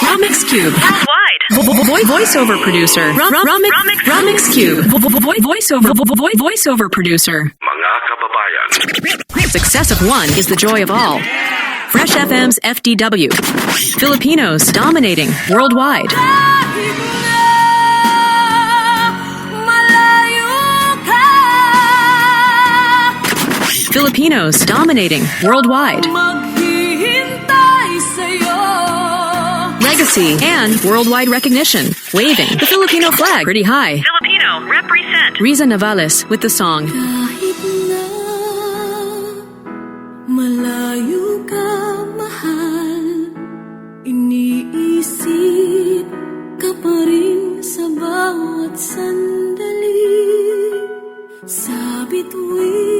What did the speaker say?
Ramix Cube. Worldwide. Voiceover producer. Ramix Cube. Voiceover producer. Mga kababayan, Success of one is the joy of all. Fresh FM's FDW. Filipinos dominating worldwide. Kahit na malayo ka, Filipinos dominating worldwide. maghihintay sa'yo. Legacy and worldwide recognition. Waving the Filipino flag pretty high. Filipino, represent. Riza Navales with the song Kahit na malayo ka, mahal, iniisip ka pa rin sa bawat sandali. Sa bituin